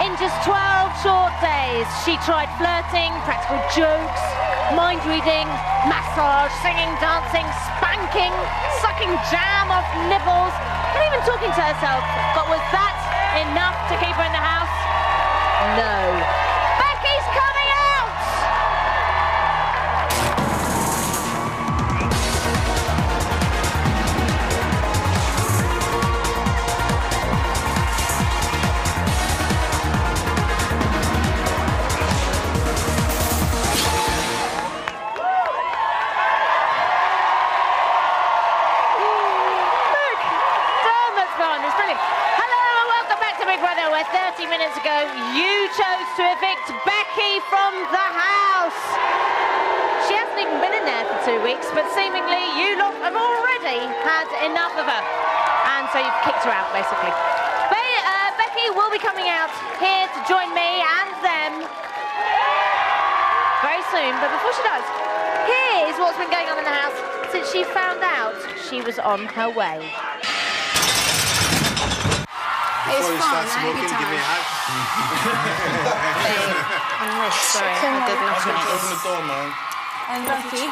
In just 12 short days, she tried flirting, practical jokes, mind reading, massage, singing, dancing, spanking, sucking jam off nipples, and even talking to herself. But was that enough to keep her in the house? No. Becky's coming out! Where 30 minutes ago you chose to evict Becky from the house. She hasn't even been in there for 2 weeks, but seemingly you lot have already had enough of her, and so you've kicked her out basically. Becky will be coming out here to join me and them very soon, but before she does, here's what's been going on in the house since she found out she was on her way. It's fun, I had a good time. Give me a hug. I'm really sorry, I did not Open the door, man. And Becky,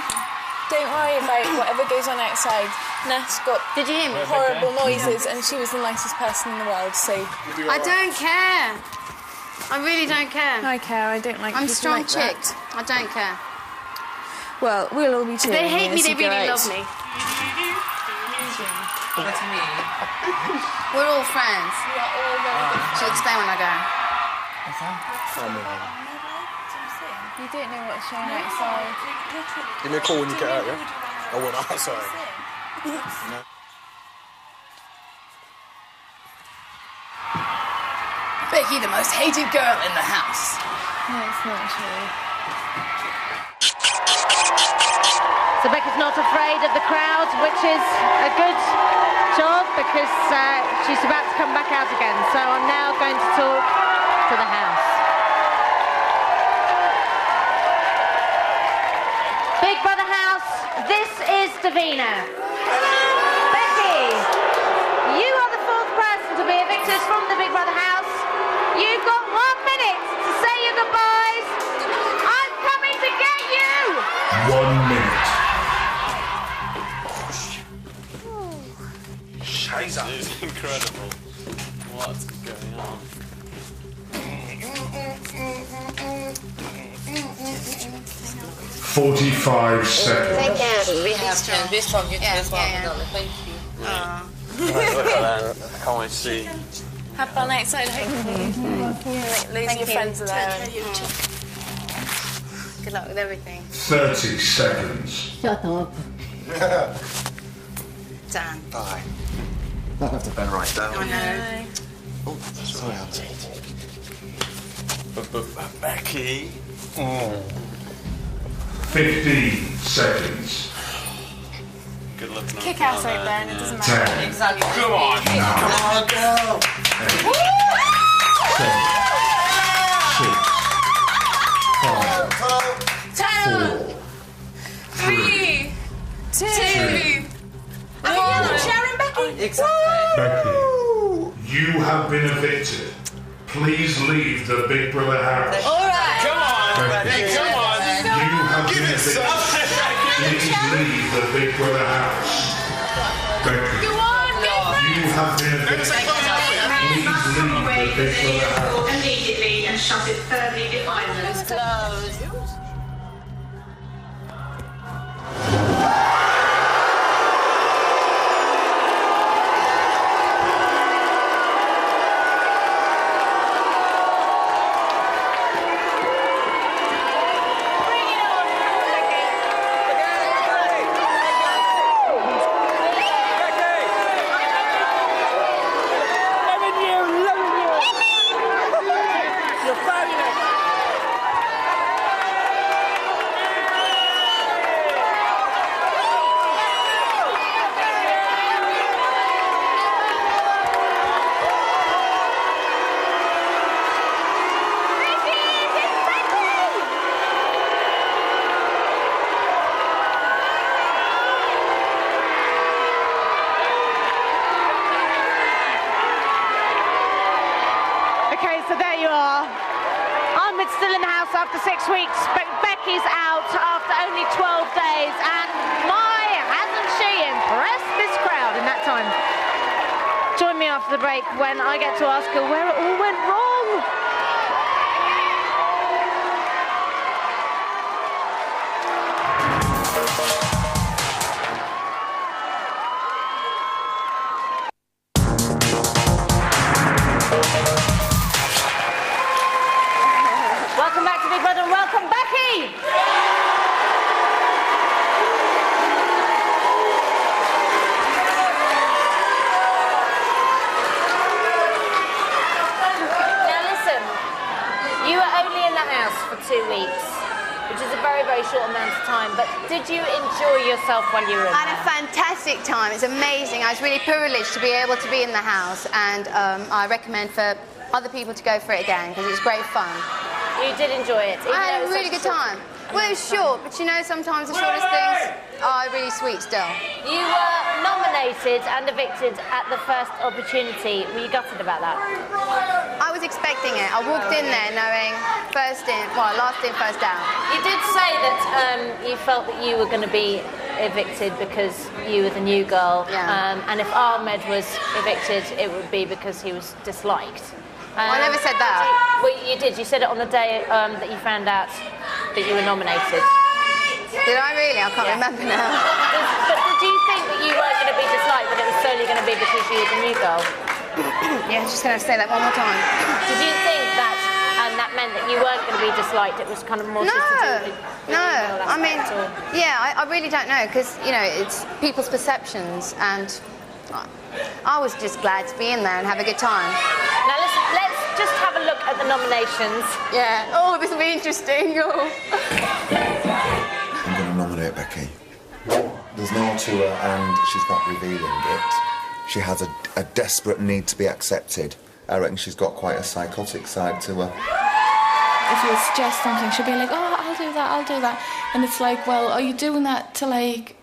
don't worry about whatever goes on outside. Ness got Did you hear me? horrible noises and she was the nicest person in the world, so... I don't care. I really don't care. I care, I don't like I'm people strong like chick. that. I don't care. Well, we'll all be cheering. They hate me, as they you go really out. love me. We're all friends. We are all very good. She'll explain when I go. You don't know what's showing outside. Give me a call when you get out, yeah? Oh, well, I'm sorry. No. Becky, the most hated girl in the house. No, it's not true. So Becky's not afraid of the crowd, which is a good job because she's about to come back out again. So I'm now going to talk to the house. Big Brother house, this is Davina. Becky, you are the 4th person to be evicted from the Big Brother house. You've got 1 minute to say your goodbyes. I'm coming to get you. 1 minute. This is incredible. What's going on? 45 seconds. We have to. This time you Yeah, this one. yeah. Thank you. Look at that. I can't wait to see. Have fun outside, hopefully. Loads of your friends are there. Good luck with everything. 30 seconds. Shut up. Dan. Bye. I'll have to bend right down. I know. Oh, sorry, Auntie. Becky. 15 seconds. Good looking. Kick ass out there and it doesn't matter. 10. Exactly. Come on. Come on, girl. 7, 6, 5, 4, 3, 2, 1. Sharon, Becky. Exactly. Becky, you have been evicted. Please leave the Big Brother house. All right. Come on, Becky. come on. You have been evicted. Please leave the Big Brother house. Becky, Go on, go for you have been evicted. Please leave the Big Brother house. Immediately and shut it firmly behind them. it. Close. Okay, so there you are. Ahmed's still in the house after 6 weeks, but Becky's out after only 12 days, and hasn't she impressed this crowd in that time? Join me after the break when I get to ask her where it all went wrong. Welcome back to Big Brother and welcome Becky! Now listen, you were only in the house for 2 weeks, which is a very, very short amount of time, but did you enjoy yourself while you were in there? I had a fantastic time. It's amazing. I was really privileged to be able to be in the house, and I recommend for other people to go for it again because it's great fun. You did enjoy it. I had a really good time. Well, it was short, but you know, sometimes the shortest things are really sweet still. You were nominated and evicted at the first opportunity. Were you gutted about that? I was expecting it. I walked in there knowing last in, first out. You did say that you felt that you were going to be evicted because you were the new girl. Yeah. And if Ahmed was evicted, it would be because he was disliked. I never said that. Well, you did. You said it on the day that you found out that you were nominated. Did I really? I can't remember now. But did you think that you weren't going to be disliked, but it was solely going to be because you were the new girl? Yeah, just going to say that one more time. Did you think that that meant that you weren't going to be disliked? It was kind of more just to do with the No. new girl I mean, aspect, or... yeah, I really don't know because, you know, it's people's perceptions and I was just glad to be in there and have a good time. Now listen, let's just have a look at the nominations. Yeah. Oh, this will be interesting. Oh. I'm going to nominate Becky. There's more to her and she's not revealing it. She has a desperate need to be accepted. I reckon she's got quite a psychotic side to her. If you suggest something, she'll be like, oh, I'll do that. And it's like, well, are you doing that to, like,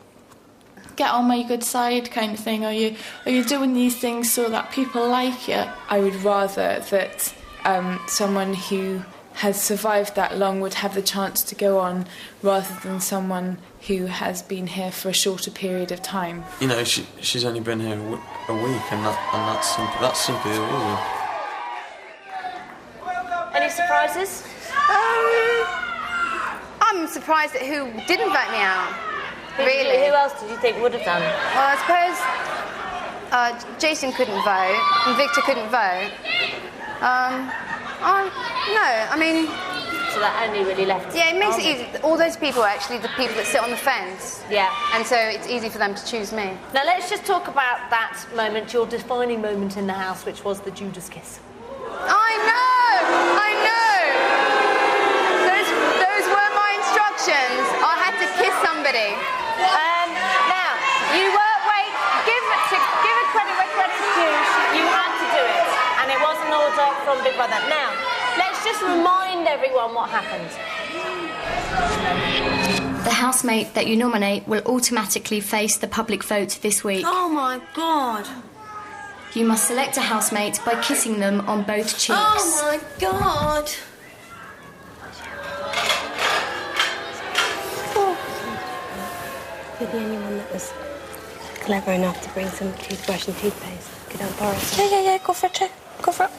get on my good side kind of thing? Are you doing these things so that people like you? I would rather that someone who has survived that long would have the chance to go on rather than someone who has been here for a shorter period of time. You know, she's only been here a week, and that's simply the reason. Any surprises? I'm surprised at who didn't vote me out. Who else did you think would have done? Well, I suppose Jason couldn't vote and Victor couldn't vote. So that only really left... Yeah, it makes it easy. All those people are actually the people that sit on the fence. Yeah. And so it's easy for them to choose me. Now let's just talk about that moment, your defining moment in the house, which was the Judas kiss. I know! Those were my instructions. I had to kiss somebody. Now, you were... Wait, give it credit where credit's due. You had to do it. And it was an order from Big Brother. Now, let's just remind everyone what happened. The housemate that you nominate will automatically face the public vote this week. Oh my God. You must select a housemate by kissing them on both cheeks. Oh my God. You're the only one that was clever enough to bring some toothbrush and toothpaste. Could I borrow some? Yeah, go for it, go for it.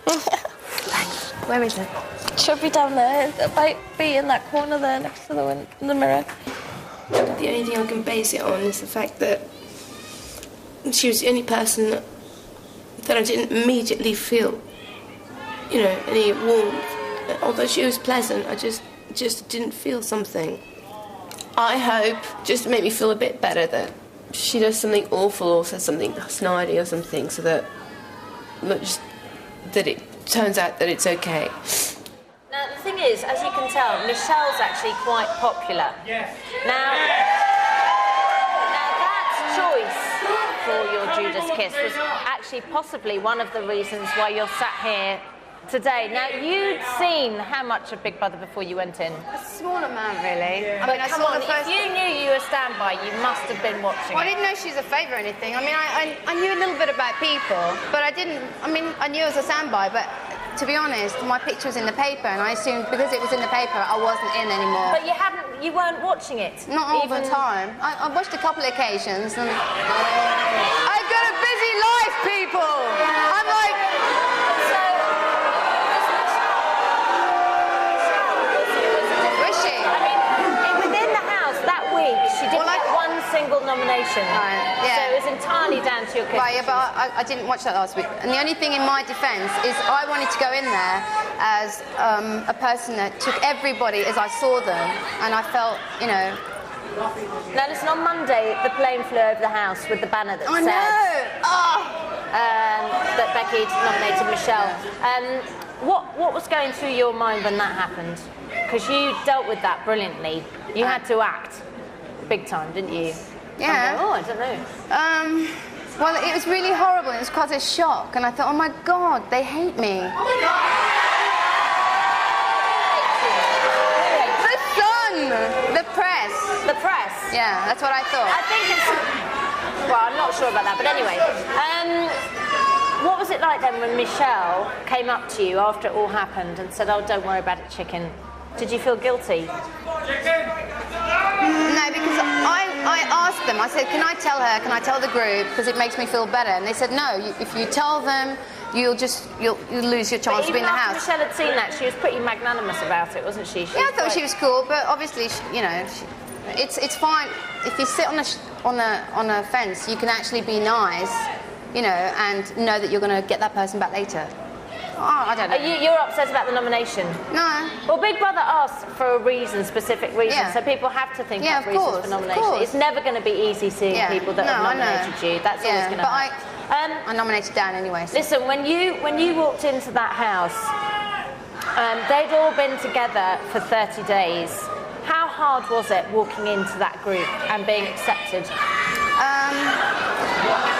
Thanks. Where is it? Should be down there. It might be in that corner there next to the mirror. The only thing I can base it on is the fact that she was the only person that I didn't immediately feel, any warmth. Although she was pleasant, I just didn't feel something. I hope, just to make me feel a bit better, that she does something awful or says something snidey or something, so that it turns out that it's okay. Now, the thing is, as you can tell, Michelle's actually quite popular. Yes. Now that choice for your Judas kiss was actually possibly one of the reasons why you're sat here today. Now, you'd seen how much of Big Brother before you went in? A small amount, really. I But mean, I come saw on, the first. if you knew you were standby, you must have been watching Well, I it. didn't know she was a fave or anything. I mean, I knew a little bit about people, but I didn't. I mean, I knew it was a standby, but to be honest, my picture was in the paper, and I assumed because it was in the paper, I wasn't in anymore. But you weren't watching it? Not all the time. I watched a couple of occasions, and I've got a busy life, people. I'm like. Was she? I mean, within the house that week, she didn't get one single nomination. Right, yeah. So it was entirely down to your kids. Right, yeah, but I didn't watch that last week. And the only thing in my defence is I wanted to go in there as a person that took everybody as I saw them, and I felt, you know. Now listen, on Monday, the plane flew over the house with the banner that said that Becky nominated Michelle. What was going through your mind when that happened? Because you dealt with that brilliantly. You had to act big time, didn't you? Yeah. I don't know. Well, it was really horrible. It was quite a shock, and I thought, oh my God, they hate me. The Sun, the press. The press. Yeah, that's what I thought. I think it's. Well, I'm not sure about that, but anyway. What was it like then when Michelle came up to you after it all happened and said, "Oh, don't worry about it, chicken"? Did you feel guilty? No, because I asked them, I said, can I tell her, can I tell the group, because it makes me feel better? And they said, no, if you tell them, you'll lose your chance to be in the house. Michelle had seen that, she was pretty magnanimous about it, wasn't she? Yeah, I thought she was cool, but obviously, it's fine. If you sit on a fence, you can actually be nice, and know that you're going to get that person back later. Oh, I don't know. You're upset about the nomination? No. Well, Big Brother asks for a reason, specific reason, so people have to think of reasons for nomination. It's never going to be easy seeing people that have nominated you. That's always going to happen. I nominated Dan anyway. So. Listen, when you walked into that house, they'd all been together for 30 days. How hard was it walking into that group and being accepted?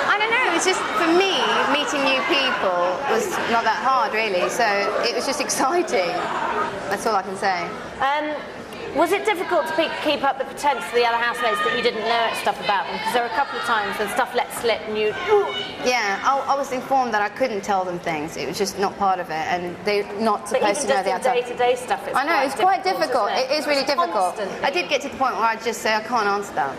I don't know, it was just, for me, meeting new people was not that hard, really, so it was just exciting. That's all I can say. Was it difficult to keep up the pretense to the other housemates that you didn't know stuff about them? Because there were a couple of times when stuff let slip and you... Yeah, I was informed that I couldn't tell them things. It was just not part of it, and they're not supposed to know the outside. But even just day-to-day stuff, it's I know, it's quite difficult. It is really difficult. Constantly. I did get to the point where I'd just say, I can't answer that.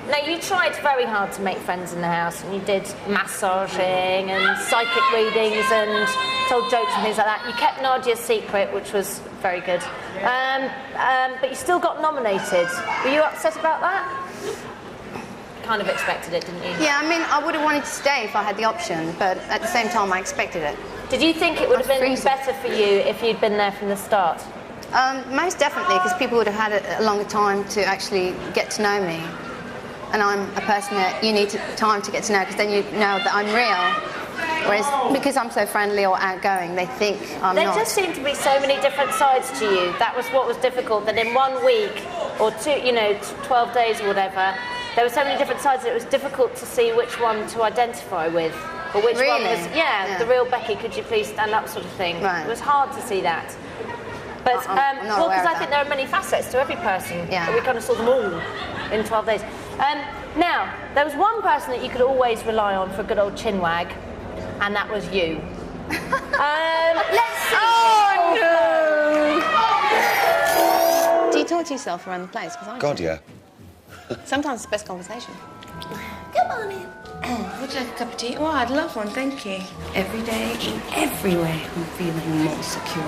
Now, you tried very hard to make friends in the house, and you did massaging and psychic readings and told jokes and things like that. You kept Nadia's secret, which was very good. But you still got nominated. Were you upset about that? Kind of expected it, didn't you? Yeah, I mean, I would have wanted to stay if I had the option, but at the same time, I expected it. Did you think it would have been better for you if you'd been there from the start? Most definitely, because people would have had a longer time to actually get to know me. And I'm a person that you need time to get to know, because then you know that I'm real. Whereas because I'm so friendly or outgoing, they think I'm not. There just seemed to be so many different sides to you. That was what was difficult, that in 1 week or 12 days or whatever, there were so many different sides that it was difficult to see which one to identify with. Or which one was, the real Becky, could you please stand up sort of thing. Right. It was hard to see that. But, well, because I think there are many facets to every person. Yeah. We kind of saw them all in 12 days. Now, there was one person that you could always rely on for a good old chin wag, and that was you. Let's see. Oh, no! Do you talk to yourself around the place? God, yeah. Sometimes it's the best conversation. Come on in. Would you like a cup of tea? Oh, I'd love one, thank you. Every day, in every way, I'm feeling more secure.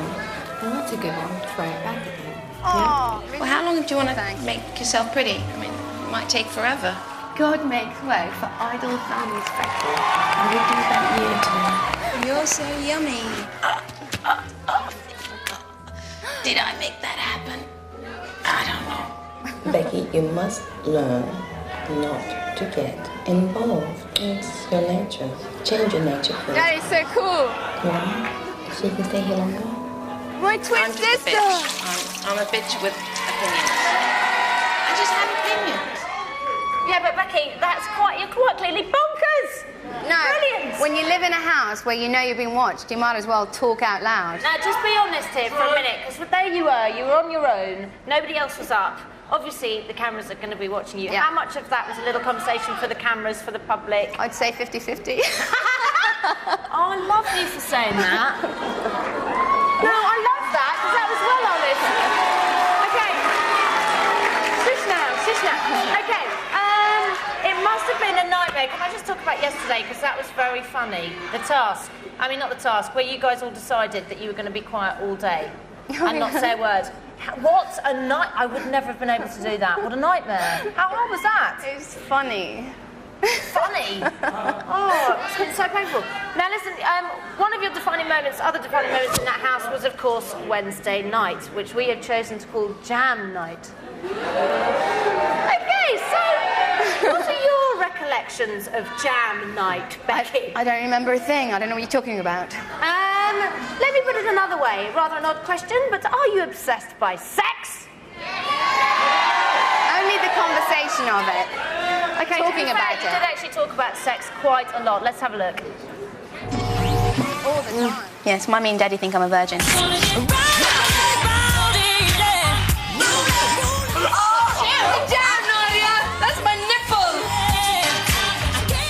Well, that's a good one. Throw it back again. Oh, Well, how long do you want to make yourself pretty? I mean, it might take forever. God makes way for idle families, Becky. I will do that year You're so yummy. Did I make that happen? I don't know. Becky, you must learn not to get involved. It's your nature. Change your nature first. That is so cool. Yeah. So you can stay here longer. My twin sister. I'm a bitch with opinions. I just have opinions. Yeah, but Becky, you're quite clearly bonkers. No, Brilliant. when you live in a house where you know you're being watched, you might as well talk out loud. Now, just be honest here for a minute, because there you were on your own, nobody else was up. Obviously, the cameras are going to be watching you. Yeah. How much of that was a little conversation for the cameras, for the public? I'd say 50-50. Oh, I love you for saying that. No, I love that, because that was well honest. Okay. Shush now. Okay, it must have been a nightmare. Can I just talk about yesterday, because that was very funny. The task. I mean, not the task, where you guys all decided that you were going to be quiet all day and not say a word. What a night! I would never have been able to do that. What a nightmare. How hard was that? It was funny. Funny? Oh, it's been so painful. Now listen, one of your defining moments, other defining moments in that house was, of course, Wednesday night, which we have chosen to call Jam Night. Okay, so what are your recollections of Jam Night, Becky? I don't remember a thing. I don't know what you're talking about. Let me put it another way. Rather an odd question, but are you obsessed by sex? Only the conversation of it. Okay, talking about you did actually talk about sex quite a lot. Let's have a look. All the time. Yes, Mummy and Daddy think I'm a virgin.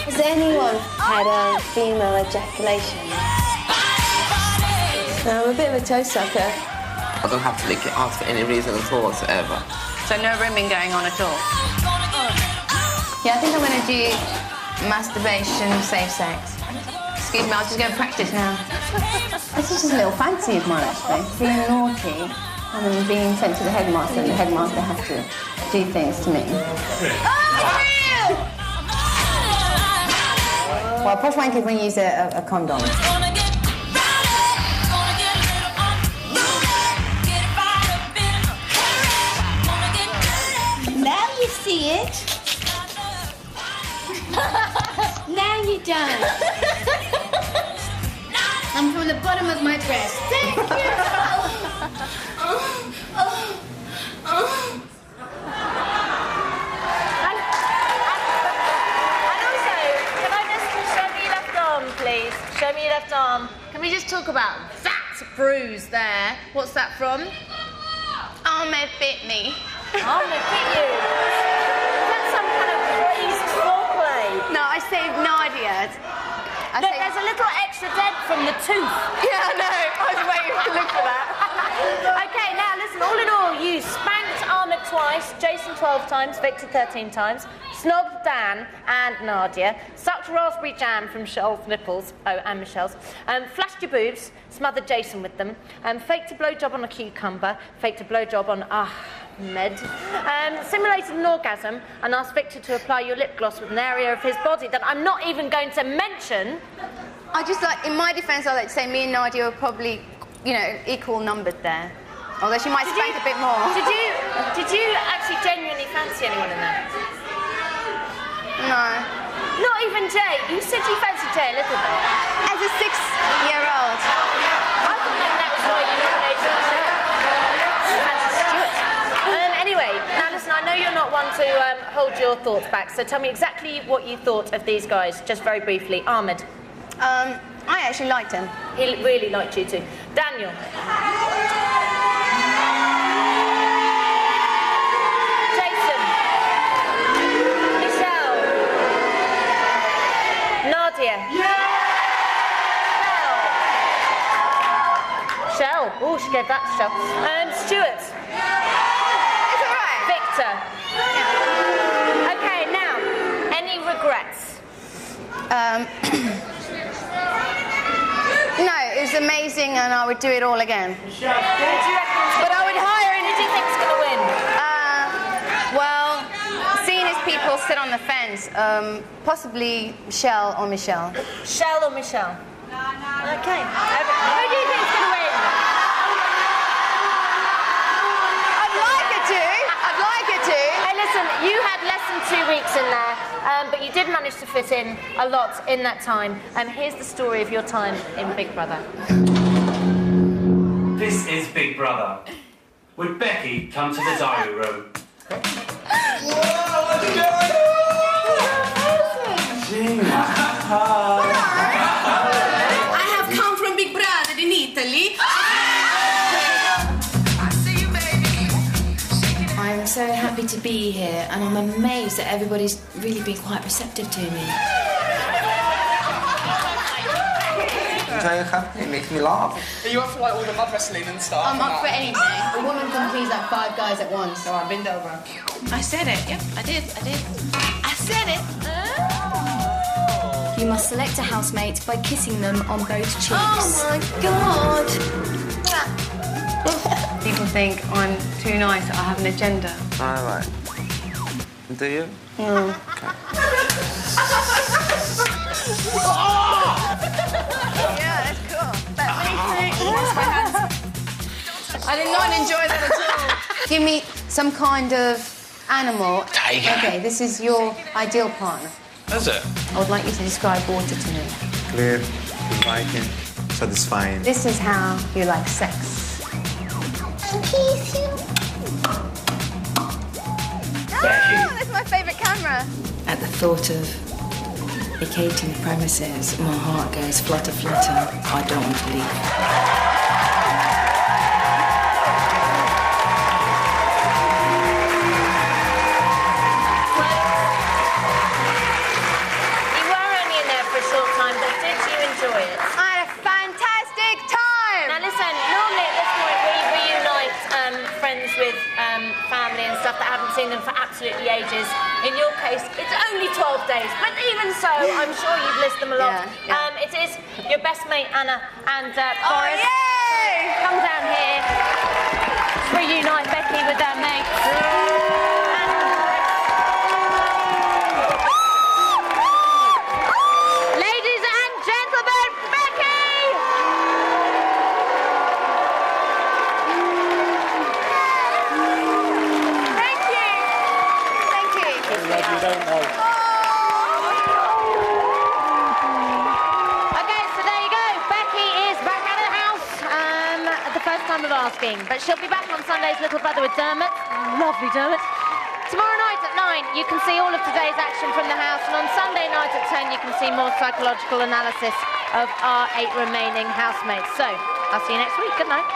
Has anyone had a female ejaculation? I'm a bit of a toe sucker. I don't have to lick it out for any reason at all whatsoever. So no rimming going on at all? Yeah, I think I'm going to do masturbation, safe sex. Excuse me, I'll just go and practice now. This is just a little fancy of mine, actually. Being naughty and then being sent to the headmaster, and the headmaster has to do things to me. Well, posh wankers when you use a condom. Now you see it. Now you don't. I'm from the bottom of my breast. Thank you. And also, can I just show me your left arm, please? Show me your left arm. Can we just talk about that bruise there? What's that from? Ahmed bit me. Ahmed bit you? Is that some kind of crazed foreplay? No, I saved Nadia. Look, there's a little extra dead from the tooth. Yeah, I know. I was waiting to look for that. Okay, now listen, all in all, you spanked Ahmed twice, Jason 12 times, Victor 13 times, snogged Dan and Nadia, sucked raspberry jam from Michelle's nipples, and Michelle's, flashed your boobs, smothered Jason with them, faked a blowjob on a cucumber, faked a blowjob on Ahmed, simulated an orgasm, and asked Victor to apply your lip gloss with an area of his body that I'm not even going to mention. I just like, in my defence, I like to say me and Nadia were probably, you know, equal numbered there. Although she might spank a bit more. Did you actually genuinely fancy anyone in there? No. Not even Jay? You said you fancied Jay a little bit. As a 6-year-old. I thought maybe that was why you nominated the show. Anyway, now listen, I know you're not one to hold your thoughts back, so tell me exactly what you thought of these guys, just very briefly. Ahmed. I actually liked him. He really liked you too. Daniel. Jason. Michelle. Nadia. Shell. Oh, she gave that to Shell. Stuart. It's all right. Victor. Yeah. Okay, now, any regrets? No, it was amazing and I would do it all again. Who do you reckon? But I would hire him. Who do you think's going to win? Well, seeing as people sit on the fence, possibly Michelle or Michelle. Shell or Michelle? Okay. Who do you think's going to win? I'd like it to. I'd like it to. Hey, listen, you had less than 2 weeks in there, but you did manage to fit in a lot in that time. Here's the story of your time in Big Brother. This is Big Brother. Would Becky come to the diary room? Whoa, what's going on? I have come from Big Brother in Italy. I'm so happy to be here, and I'm amazed that everybody's really been quite receptive to me. It makes me laugh. Are you up for like all the mud wrestling and stuff? I'm up for anything. A woman can please like 5 guys at once. So I bend over. I said it. Yep, I did. I said it. You must select a housemate by kissing them on both cheeks. Oh my God. People think I'm too nice, I have an agenda. All right. Do you? Mm. Yeah, that's cool. I did not enjoy that at all. Give me some kind of animal. Tiger. Okay, this is your ideal partner. Is it? I would like you to describe water to me. Clear, inviting, satisfying. This is how you like sex. That's my favourite camera. At the thought of vacating the premises, my heart goes flutter, flutter. I don't want to leave. You were only in there for a short time, but did you enjoy it? I had a fantastic time. Now listen, normally at this point we reunite friends with family and stuff that haven't seen them for absolutely ages. In your case, it's only 12 days, but even so, I'm sure you've missed them a lot. Yeah. It is your best mate Anna and Boris. Oh, yay! Come down here. Reunite Becky with their mate. Ladies and gentlemen, Becky! Thank you. Thank you. You don't know. Okay, so there you go. Becky is back out of the house at the first time of asking. But she'll be back on Sunday's Little Brother with Dermot. Lovely Dermot. Tomorrow night at 9, you can see all of today's action from the house. And on Sunday night at 10, you can see more psychological analysis of our 8 remaining housemates. So, I'll see you next week. Good night.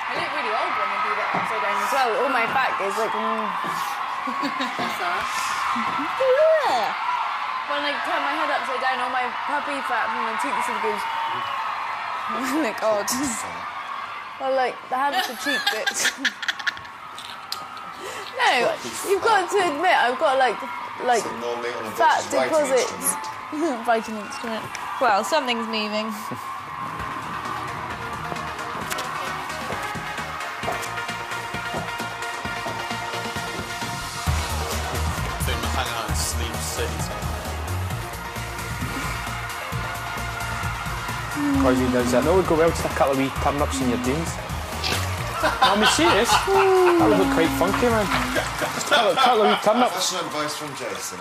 I look really old when I do that upside down as well. All my back is like... When I turn my head upside down, all my puppy fat from my cheeks sort of goes... Oh my God. Well, like, the hamster cheek bits. No, you've got to admit, I've got, like fat deposits. Writing instrument. Well, something's moving. Hanging out in Sleep City. Because he does that. No, it would go well to a couple of wee turn-ups in your jeans. I'm serious. That would look quite funky, man. Just a couple of wee turn-ups. That's some advice from Jason.